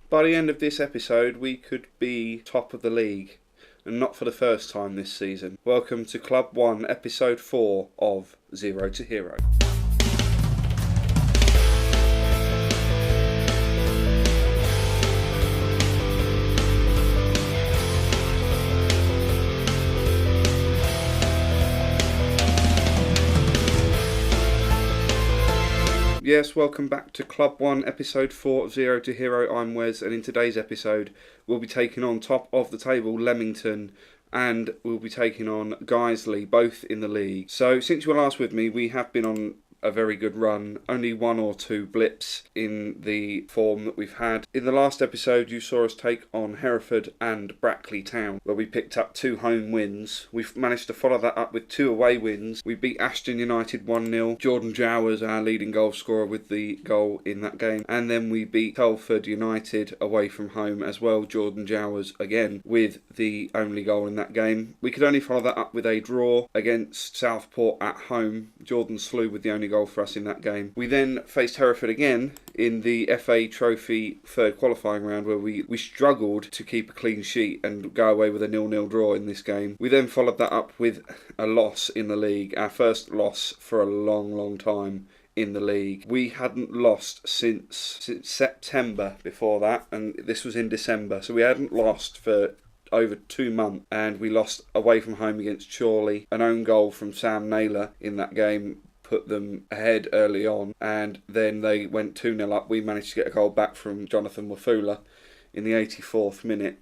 By the end of this episode, we could be top of the league, and not for the first time this season. Welcome to Club 1, Episode 4 of Zero to Hero. Yes, welcome back to Club 1, Episode 4 of Zero to Hero. I'm Wes, and in today's episode, we'll be taking on top of the table Leamington, and we'll be taking on Guiseley, both in the league. So, since you were last with me, we have been on a very good run, only one or two blips in the form that we've had. In the last episode you saw us take on Hereford and Brackley Town, where we picked up 2 home wins. We've managed to follow that up with 2 away wins. We beat Ashton United 1-0. Jordan Jowers, our leading goal scorer, with the goal in that game. And then we beat Telford United away from home as well. Jordan Jowers again with the only goal in that game. We could only follow that up with a draw against Southport at home. Jordan Slew with the only goal for us in that game. We then faced Hereford again in the FA Trophy third qualifying round, where we struggled to keep a clean sheet and go away with a 0-0 draw in this game. We then followed that up with a loss in the league, our first loss for a long time in the league. We hadn't lost since September before that, and this was in December, so we hadn't lost for over 2 months, and we lost away from home against Chorley. An own goal from Sam Naylor in that game put them ahead early on, and then they went 2-0 up. We managed to get a goal back from Jonathan Wafula in the 84th minute,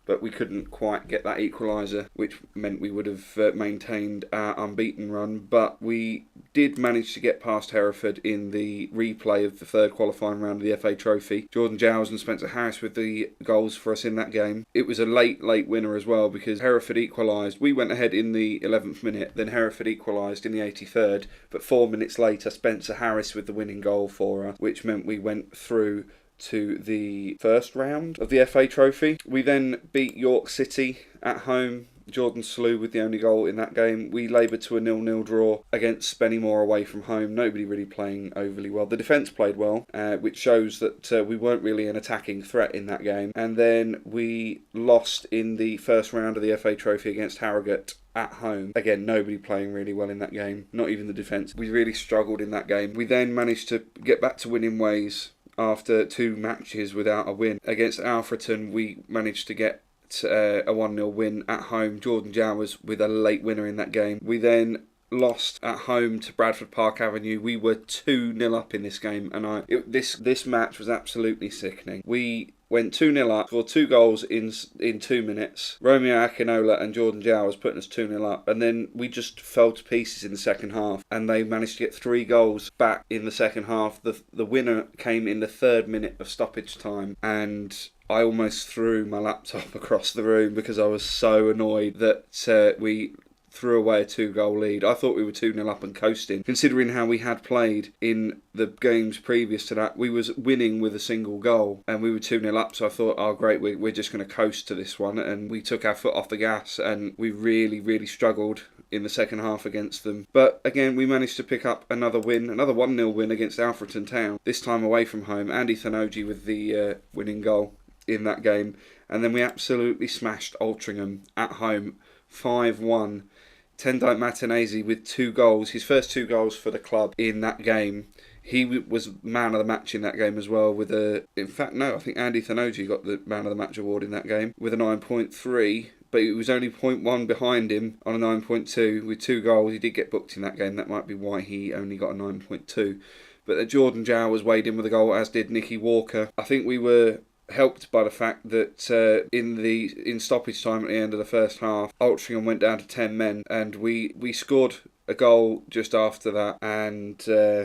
but we couldn't quite get that equaliser, which meant we would have maintained our unbeaten run. But we did manage to get past Hereford in the replay of the third qualifying round of the FA Trophy. Jordan Jowers and Spencer Harris with the goals for us in that game. It was a late winner as well, because Hereford equalised. We went ahead in the 11th minute, then Hereford equalised in the 83rd, but 4 minutes later Spencer Harris with the winning goal for us, which meant we went through to the first round of the FA Trophy. We then beat York City at home. Jordan Slew with the only goal in that game. We laboured to a 0-0 draw against Spennymoor away from home. Nobody really playing overly well. The defence played well, which shows that we weren't really an attacking threat in that game. And then we lost in the first round of the FA Trophy against Harrogate at home. Again, nobody playing really well in that game, not even the defence. We really struggled in that game. We then managed to get back to winning ways after 2 matches without a win. Against Alfreton, we managed to get a 1-0 win at home. Jordan Jowers with a late winner in that game. We then lost at home to Bradford Park Avenue. We were 2-0 up in this game, and this match was absolutely sickening. We went 2-0 up, scored 2 goals in 2 minutes. Romeo Akinola and Jordan Jowers putting us 2-0 up, and then we just fell to pieces in the second half, and they managed to get 3 goals back in the second half. The winner came in the 3rd minute of stoppage time, and I almost threw my laptop across the room because I was so annoyed that we threw away a 2-goal lead. I thought we were 2-0 up and coasting. Considering how we had played in the games previous to that, we was winning with a single goal and we were 2-0 up, so I thought, oh great, we're just going to coast to this one, and we took our foot off the gas and we really struggled in the second half against them. But again, we managed to pick up another win, another 1-0 win against Alfreton Town, this time away from home. Andy Thanoji with the winning goal in that game, and then we absolutely smashed Altrincham at home 5-1. Tendite Martinez with 2 goals, his first 2 goals for the club in that game. He was man of the match in that game as well with I think Andy Thanoji got the man of the match award in that game with a 9.3, but it was only 0.1 behind him on a 9.2 with 2 goals. He did get booked in that game, that might be why he only got a 9.2. But Jordan Jowers weighed in with a goal, as did Nicky Walker. I think we were helped by the fact that in stoppage time at the end of the first half, Altrincham went down to 10 men, and we scored a goal just after that, and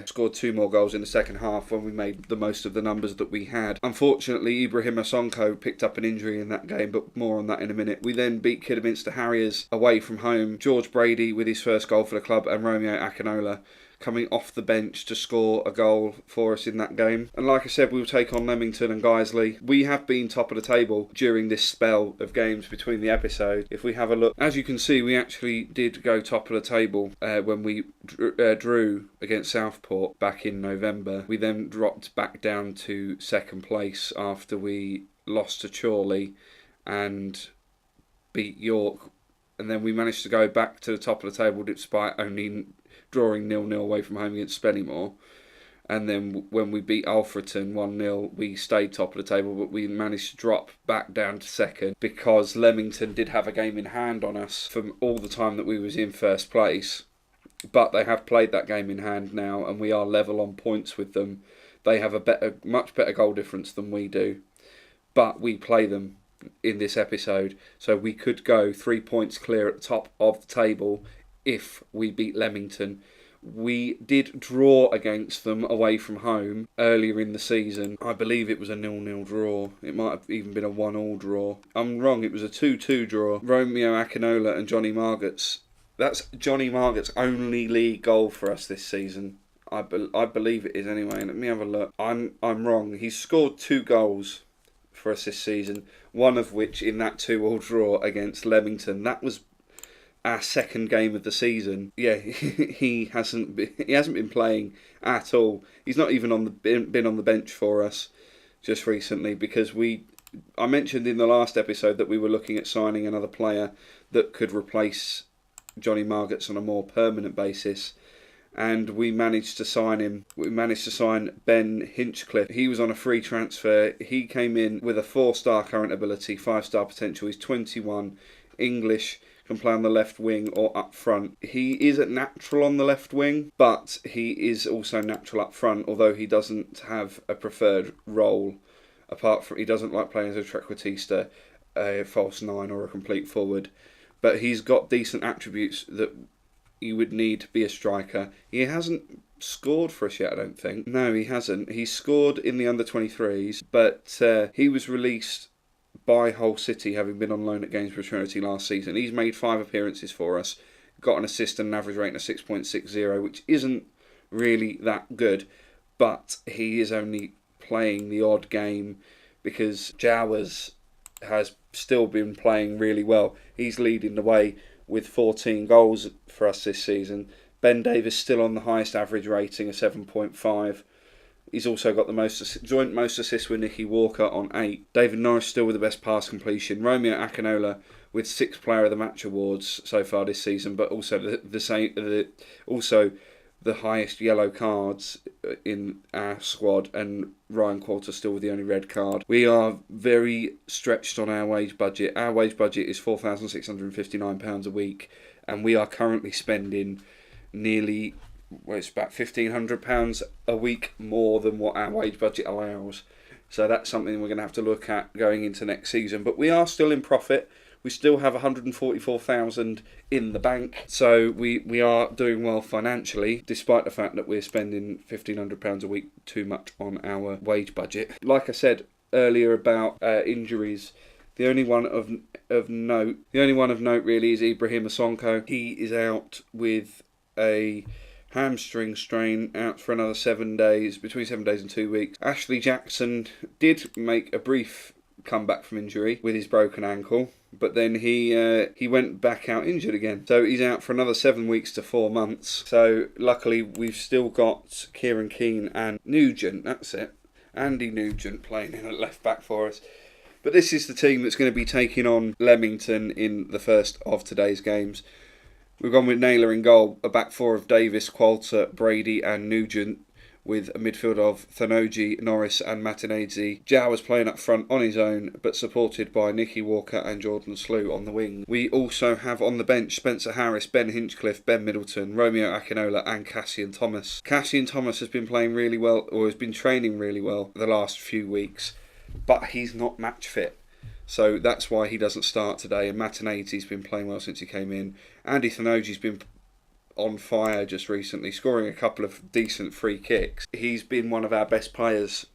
scored 2 more goals in the second half when we made the most of the numbers that we had. Unfortunately, Ibrahim Asonko picked up an injury in that game, but more on that in a minute. We then beat Kidderminster Harriers away from home. George Brady with his first goal for the club, and Romeo Akinola coming off the bench to score a goal for us in that game. And like I said, we'll take on Leamington and Guiseley. We have been top of the table during this spell of games between the episodes. If we have a look, as you can see, we actually did go top of the table when we drew against Southport back in November. We then dropped back down to second place after we lost to Chorley and beat York, and then we managed to go back to the top of the table despite only drawing 0-0 away from home against Spennymoor. And then when we beat Alfreton 1-0, we stayed top of the table, but we managed to drop back down to second because Leamington did have a game in hand on us from all the time that we was in first place. But they have played that game in hand now, and we are level on points with them. They have a much better goal difference than we do, but we play them in this episode, so we could go 3 points clear at the top of the table if we beat Leamington. We did draw against them away from home earlier in the season. I believe it was a 0-0 draw. It might have even been a 1-1 draw. I'm wrong, it was a 2-2 draw. Romeo Akinola and Johnny Marget's. That's Johnny Marget's only league goal for us this season. I believe it is anyway. Let me have a look. I'm wrong. He's scored 2 goals for us this season, one of which in that 2-2 draw against Leamington. That was our second game of the season. Yeah, he hasn't been playing at all. He's not even been on the bench for us just recently because I mentioned in the last episode that we were looking at signing another player that could replace Johnny Margetts on a more permanent basis. And we managed to sign him. We managed to sign Ben Hinchcliffe. He was on a free transfer. He came in with a 4-star current ability, 5-star potential. He's 21, English, can play on the left wing or up front. He is a natural on the left wing, but he is also natural up front, although he doesn't have a preferred role. Apart from, he doesn't like playing as a trequartista, a false 9 or a complete forward. But he's got decent attributes that you would need to be a striker. He hasn't scored for us yet, I don't think. No, he hasn't. He scored in the under-23s, but he was released by Hull City, having been on loan at Gainsborough Trinity last season. He's made 5 appearances for us, got an assist and an average rating of 6.60, which isn't really that good, but he is only playing the odd game because Jowers has still been playing really well. He's leading the way with 14 goals for us this season. Ben Davis still on the highest average rating of 7.5. He's also got the joint most assists with Nicky Walker on 8. David Norris still with the best pass completion. Romeo Akinola with 6 Player of the Match awards so far this season, but also the highest yellow cards in our squad, and Ryan Quarter still with the only red card. We are very stretched on our wage budget. Our wage budget is £4,659 a week, and we are currently spending nearly, it's about £1,500 a week more than what our wage budget allows. So that's something we're going to have to look at going into next season. But we are still in profit. We still have 144,000 in the bank, so we are doing well financially, despite the fact that we're spending £1,500 a week too much on our wage budget. Like I said earlier about injuries, the only one of note really is Ibrahim Asonko. He is out with a hamstring strain, out for another 7 days, between 7 days and 2 weeks. Ashley Jackson did make a brief comeback from injury with his broken ankle, but then he went back out injured again. So he's out for another 7 weeks to 4 months. So luckily we've still got Kieran Keane and Nugent, that's it, Andy Nugent playing in at left back for us. But this is the team that's going to be taking on Leamington in the first of today's games. We've gone with Naylor in goal, a back four of Davis, Qualter, Brady and Nugent, with a midfield of Thanoji, Norris and Matinadze. Jowers playing up front on his own, but supported by Nicky Walker and Jordan Slew on the wing. We also have on the bench Spencer Harris, Ben Hinchcliffe, Ben Middleton, Romeo Akinola and Cassian Thomas. Cassian Thomas has been playing really well, or has been training really well the last few weeks, but he's not match fit. So that's why he doesn't start today. And Matinadze's been playing well since he came in. Andy Thanoji's been on fire just recently, scoring a couple of decent free kicks. He's been one of our best players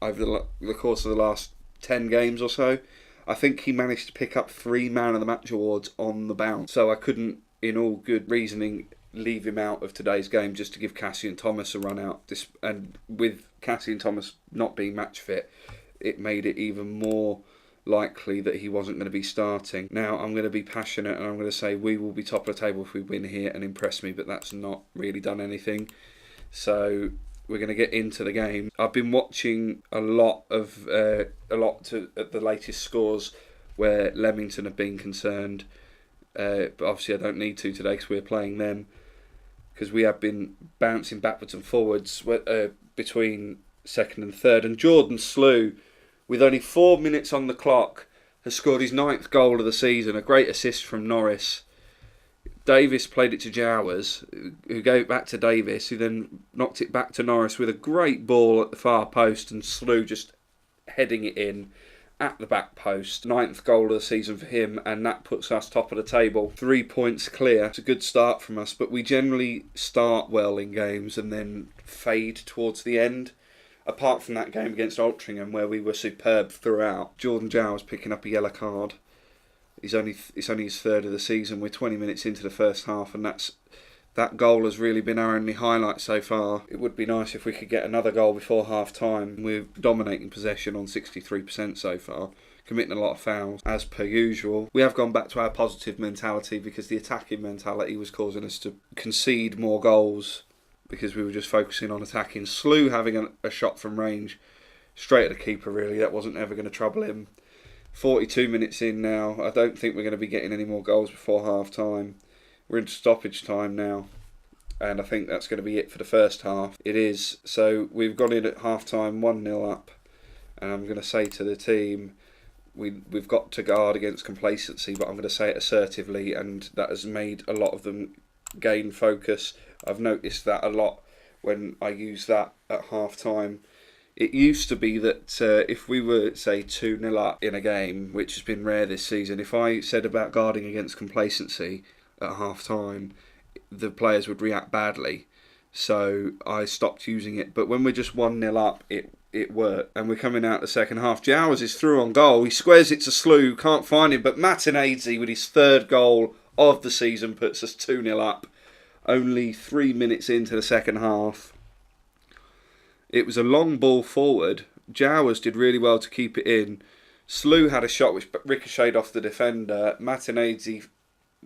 over the course of the last 10 games or so. I think he managed to pick up 3 Man of the Match awards on the bounce. So I couldn't, in all good reasoning, leave him out of today's game just to give Cassie and Thomas a run out. And with Cassie and Thomas not being match fit, it made it even more likely that he wasn't going to be starting. Now, I'm going to be passionate and I'm going to say we will be top of the table if we win here and impress me, but that's not really done anything. So we're going to get into the game. I've been watching at the latest scores where Leamington have been concerned, but obviously I don't need to today because we're playing them, because we have been bouncing backwards and forwards between second and third. And Jordan Slew, with only 4 minutes on the clock, has scored his 9th goal of the season, a great assist from Norris. Davis played it to Jowers, who gave it back to Davis, who then knocked it back to Norris with a great ball at the far post, and Slew just heading it in at the back post. 9th goal of the season for him, and that puts us top of the table. 3 points clear. It's a good start from us, but we generally start well in games and then fade towards the end. Apart from that game against Altrincham, where we were superb throughout. Jordan Jowers picking up a yellow card. It's only his 3rd of the season. We're 20 minutes into the first half, and that goal has really been our only highlight so far. It would be nice if we could get another goal before half time. We're dominating possession on 63% so far, committing a lot of fouls as per usual. We have gone back to our positive mentality, because the attacking mentality was causing us to concede more goals because we were just focusing on attacking. Slew having a shot from range straight at the keeper, really. That wasn't ever going to trouble him. 42 minutes in now. I don't think we're going to be getting any more goals before half time. We're into stoppage time now, and I think that's going to be it for the first half. It is. So we've gone in at half time 1-0 up, and I'm going to say to the team, we've got to guard against complacency, but I'm going to say it assertively, and that has made a lot of them gain focus. I've noticed that a lot when I use that at half time. It used to be that if we were, say, 2-0 up in a game, which has been rare this season, if I said about guarding against complacency at half time, the players would react badly. So I stopped using it. But when we're just 1-0 up, it worked. And we're coming out the second half. Jowers is through on goal. He squares it to Slew, can't find him. But Martinezzi, with his 3rd goal of the season, puts us 2-0 up. Only 3 minutes into the second half. It was a long ball forward. Jowers did really well to keep it in. Slew had a shot which ricocheted off the defender. Martinezzi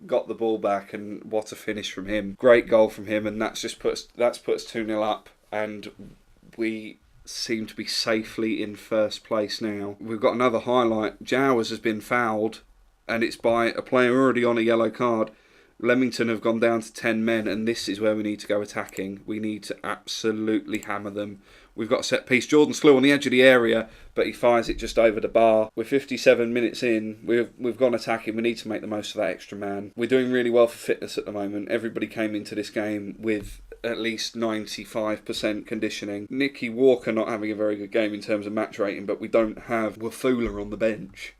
got the ball back, and what a finish from him. Great goal from him, and that's put us 2-0 up, and we seem to be safely in first place now. We've got another highlight. Jowers has been fouled, and it's by a player already on a yellow card. Leamington have gone down to 10 men, and this is where we need to go attacking. We need to absolutely hammer them. We've got a set piece. Jordan Slew on the edge of the area, but he fires it just over the bar. We're 57 minutes in. We've gone attacking. We need to make the most of that extra man. We're doing really well for fitness at the moment. Everybody came into this game with at least 95% conditioning. Nicky Walker not having a very good game in terms of match rating, but we don't have Wafula on the bench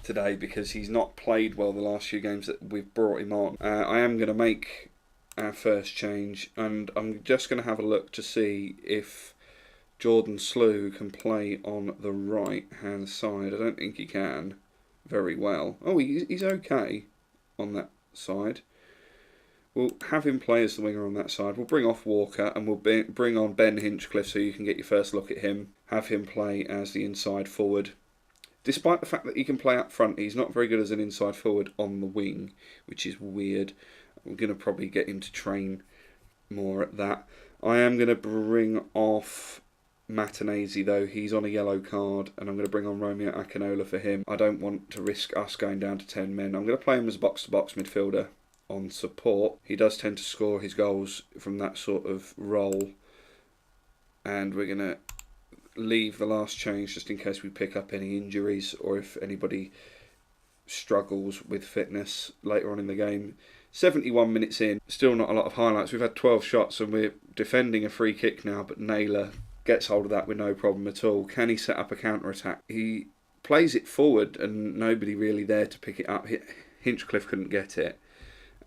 today because he's not played well the last few games that we've brought him on. I am going to make our first change, and I'm just going to have a look to see if Jordan Slew can play on the right hand side. I don't think he can very well. Oh, he's okay on that side. We'll have him play as the winger on that side. We'll bring off Walker, and we'll bring on Ben Hinchcliffe so you can get your first look at him. Have him play as the inside forward. Despite the fact that he can play up front, he's not very good as an inside forward on the wing, which is weird. We're going to probably get him to train more at that. I am going to bring off Martinezzi, though. He's on a yellow card, and I'm going to bring on Romeo Akinola for him. I don't want to risk us going down to 10 men. I'm going to play him as a box-to-box midfielder on support. He does tend to score his goals from that sort of role. And we're going to leave the last change just in case we pick up any injuries or if anybody struggles with fitness later on in the game. 71 minutes in, still not a lot of highlights. We've had 12 shots and we're defending a free kick now, but Naylor gets hold of that with no problem at all. Can he set up a counter-attack? He plays it forward and nobody really there to pick it up. Hinchcliffe couldn't get it.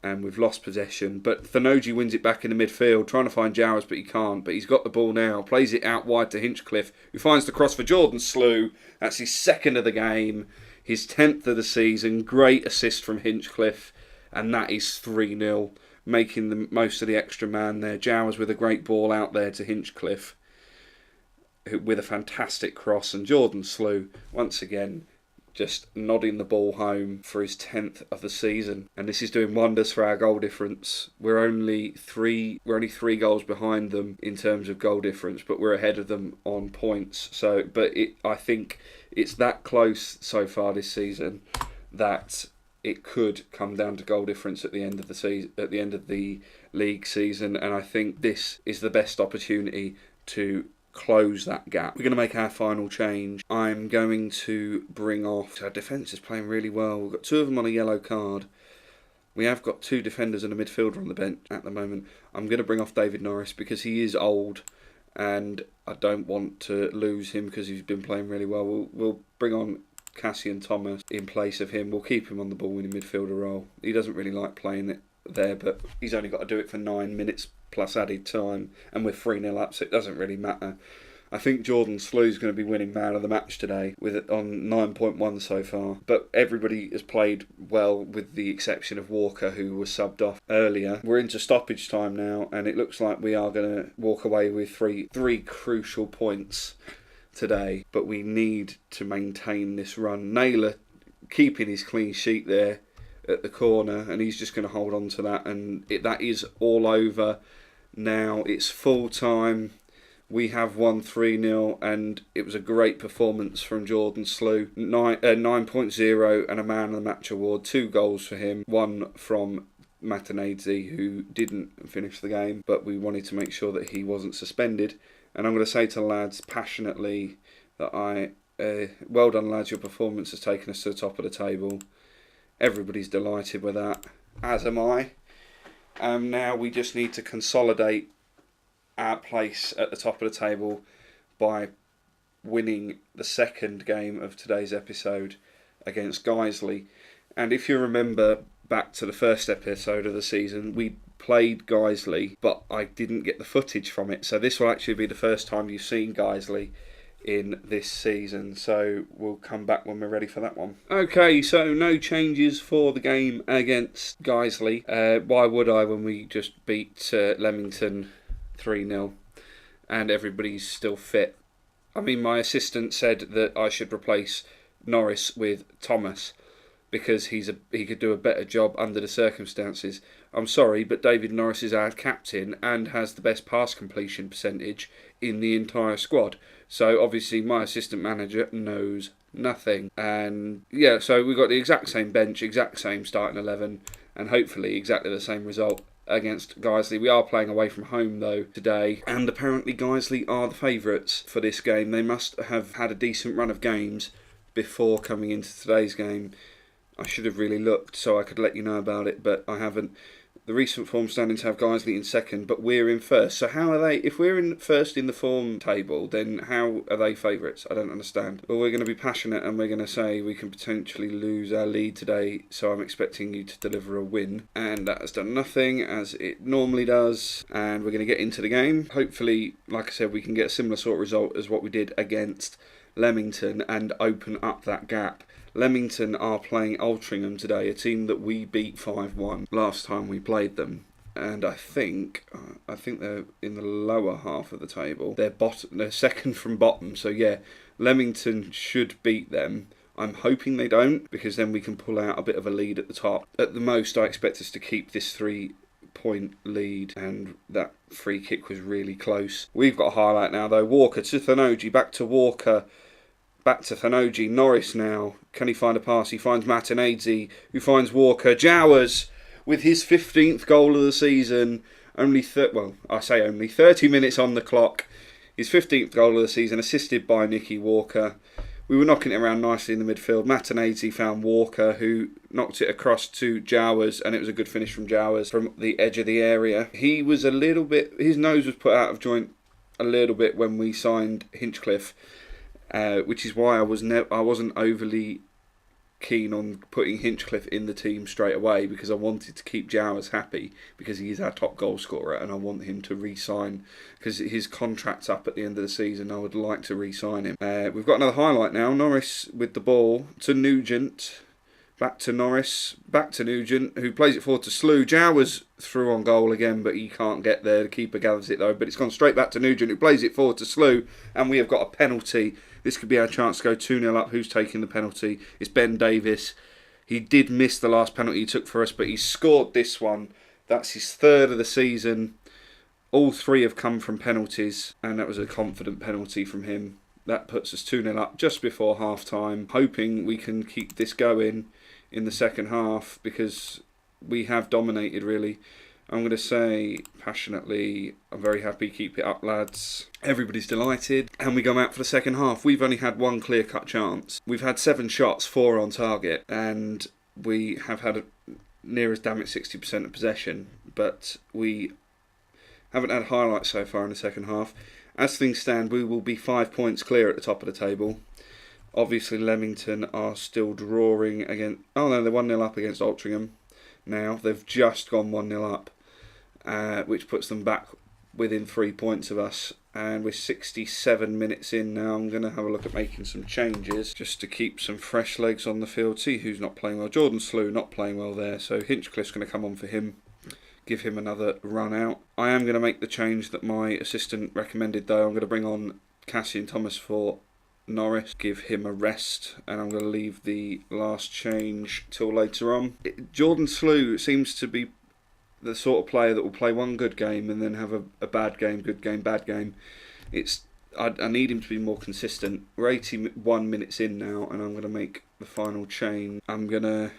And we've lost possession. But Thanoji wins it back in the midfield, trying to find Jowers, but he can't. But he's got the ball now. Plays it out wide to Hinchcliffe, who finds the cross for Jordan Slew. That's his 2nd of the game, his 10th of the season. Great assist from Hinchcliffe. And that is 3-0. making the most of the extra man there. Jowers with a great ball out there to Hinchcliffe, with a fantastic cross, and Jordan Slew once again just nodding the ball home for his 10th of the season, and this is doing wonders for our goal difference. We're only three goals behind them in terms of goal difference, but we're ahead of them on points. So, I think it's that close so far this season that it could come down to goal difference at the end of the season, at the end of the league season, and I think this is the best opportunity to close that gap. We're going to make our final change. I'm going to bring off... Our defence is playing really well. We've got 2 of them on a yellow card. We have got 2 defenders and a midfielder on the bench at the moment. I'm going to bring off David Norris because he is old and I don't want to lose him because he's been playing really well. We'll bring on Cassian Thomas in place of him. We'll keep him on the ball-winning midfielder role. He doesn't really like playing it there, but he's only got to do it for 9 minutes plus added time, and we're 3-0 up, so it doesn't really matter. I think Jordan Slew's going to be winning man of the match today with it on 9.1 so far, but everybody has played well with the exception of Walker, who was subbed off earlier. We're into stoppage time now, and it looks like we are going to walk away with three crucial points today, but we need to maintain this run. Naylor keeping his clean sheet there at the corner, and he's just going to hold on to that, and that is all over now. It's full time. We have won 3-0, and it was a great performance from Jordan Slew. 9.0 and a man of the match award. 2 goals for him, 1 from Matanadze, who didn't finish the game, but we wanted to make sure that he wasn't suspended. And I'm going to say to the lads passionately that well done lads, your performance has taken us to the top of the table. Everybody's delighted with that, as am I. Now we just need to consolidate our place at the top of the table by winning the second game of today's episode against Guiseley. And if you remember back to the first episode of the season, we played Guiseley, but I didn't get the footage from it. So this will actually be the first time you've seen Guiseley in this season, so we'll come back when we're ready for that one. Okay, so no changes for the game against Guiseley. Why would I when we just beat Leamington 3-0 and everybody's still fit? I mean, my assistant said that I should replace Norris with Thomas because he could do a better job under the circumstances. I'm sorry, but David Norris is our captain and has the best pass completion percentage in the entire squad. So obviously my assistant manager knows nothing. And yeah, so we've got the exact same bench, exact same starting 11, and hopefully exactly the same result against Guiseley. We are playing away from home though today, and apparently Guiseley are the favourites for this game. They must have had a decent run of games before coming into today's game. I should have really looked so I could let you know about it, but I haven't. The recent form standings have Guiseley in second, but we're in first. So how are they? If we're in first in the form table, then how are they favourites? I don't understand. Well, we're going to be passionate and we're going to say we can potentially lose our lead today, so I'm expecting you to deliver a win. And that has done nothing, as it normally does. And we're going to get into the game. Hopefully, like I said, we can get a similar sort of result as what we did against Leamington and open up that gap. Leamington are playing Altrincham today, a team that we beat 5-1 last time we played them. And I think they're in the lower half of the table. They're second from bottom, so yeah, Leamington should beat them. I'm hoping they don't, because then we can pull out a bit of a lead at the top. At the most, I expect us to keep this 3-point lead, and that free kick was really close. We've got a highlight now though. Walker to Thanoji, back to Walker. Back to Thanoji. Norris now. Can he find a pass? He finds Matanadze, who finds Walker. Jowers with his 15th goal of the season. Only 30 minutes on the clock. His 15th goal of the season, assisted by Nicky Walker. We were knocking it around nicely in the midfield. Matanadze found Walker, who knocked it across to Jowers, and it was a good finish from Jowers from the edge of the area. He was a little bit... His nose was put out of joint a little bit when we signed Hinchcliffe. Which is why I wasn't overly keen on putting Hinchcliffe in the team straight away, because I wanted to keep Jowers happy because he is our top goal scorer and I want him to re-sign because his contract's up at the end of the season. I would like to re-sign him. We've got another highlight now. Norris with the ball to Nugent. Back to Norris, back to Nugent, who plays it forward to Slew. Jowers through on goal again, but he can't get there. The keeper gathers it though, but it's gone straight back to Nugent, who plays it forward to Slew, and we have got a penalty. This could be our chance to go 2-0 up. Who's taking the penalty? It's Ben Davis. He did miss the last penalty he took for us, but he scored this one. That's his third of the season. All three have come from penalties, and that was a confident penalty from him. That puts us 2-0 up just before half-time, hoping we can keep this going in the second half, because we have dominated really. I'm going to say passionately, I'm very happy, keep it up lads. Everybody's delighted, and we go out for the second half. We've only had one clear-cut chance. We've had 7 shots, 4 on target, and we have had near as damn it 60% of possession, but we haven't had highlights so far in the second half. As things stand, we will be 5 points clear at the top of the table. Obviously, Leamington are still drawing against... Oh no, they're 1-0 up against Altrincham now. They've just gone 1-0 up, which puts them back within 3 points of us. And we're 67 minutes in now. I'm going to have a look at making some changes just to keep some fresh legs on the field. See who's not playing well. Jordan Slew not playing well there, so Hinchcliffe's going to come on for him. Give him another run out. I am going to make the change that my assistant recommended though. I'm going to bring on Cassian Thomas for Norris, give him a rest, and I'm going to leave the last change till later on. Jordan Slew seems to be the sort of player that will play one good game and then have a bad game, good game, bad game. I need him to be more consistent. We're 81 minutes in now, and I'm going to make the final change. I'm going to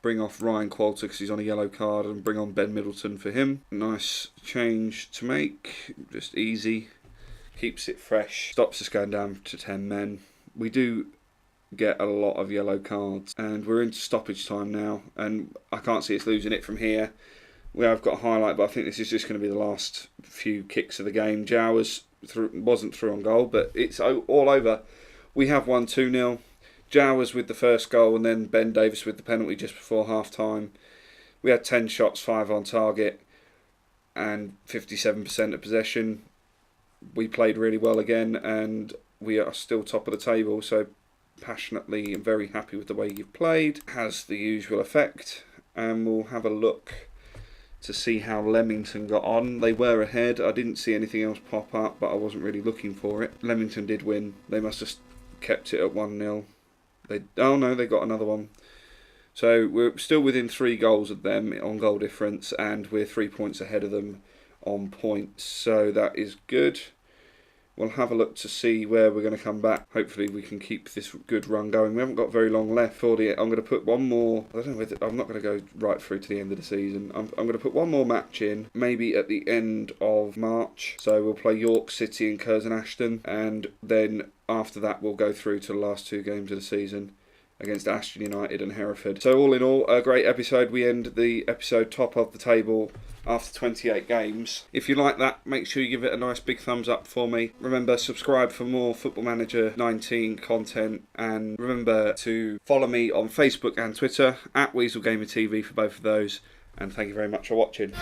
bring off Ryan Qualter because he's on a yellow card, and bring on Ben Middleton for him. Nice change to make, just easy. Keeps it fresh, stops us going down to 10 men. We do get a lot of yellow cards, and we're into stoppage time now, and I can't see us losing it from here. We have got a highlight, but I think this is just going to be the last few kicks of the game. Jowers wasn't through on goal, but it's all over. We have won 2-0. Jowers with the first goal, and then Ben Davis with the penalty just before half-time. We had 10 shots, 5 on target, and 57% of possession. We played really well again, and we are still top of the table, so passionately and very happy with the way you've played. Has the usual effect, and we'll have a look to see how Leamington got on. They were ahead. I didn't see anything else pop up, but I wasn't really looking for it. Leamington did win. They must have kept it at 1-0. Oh no, they got another one. So we're still within 3 goals of them on goal difference, and we're 3 points ahead of them on points, so that is good. We'll have a look to see where we're going to come back. Hopefully we can keep this good run going. We haven't got very long left for I'm going to put one more. I don't know whether I'm not going to go right through to the end of the season. I'm going to put one more match in, maybe at the end of March. So we'll play York City and Curzon Ashton, and then after that we'll go through to the last 2 games of the season against Ashton United and Hereford. So all in all, a great episode. We end the episode top of the table after 28 games. If you like that, make sure you give it a nice big thumbs up for me. Remember, subscribe for more Football Manager 19 content, and remember to follow me on Facebook and Twitter at WeaselGamer TV for both of those, and thank you very much for watching.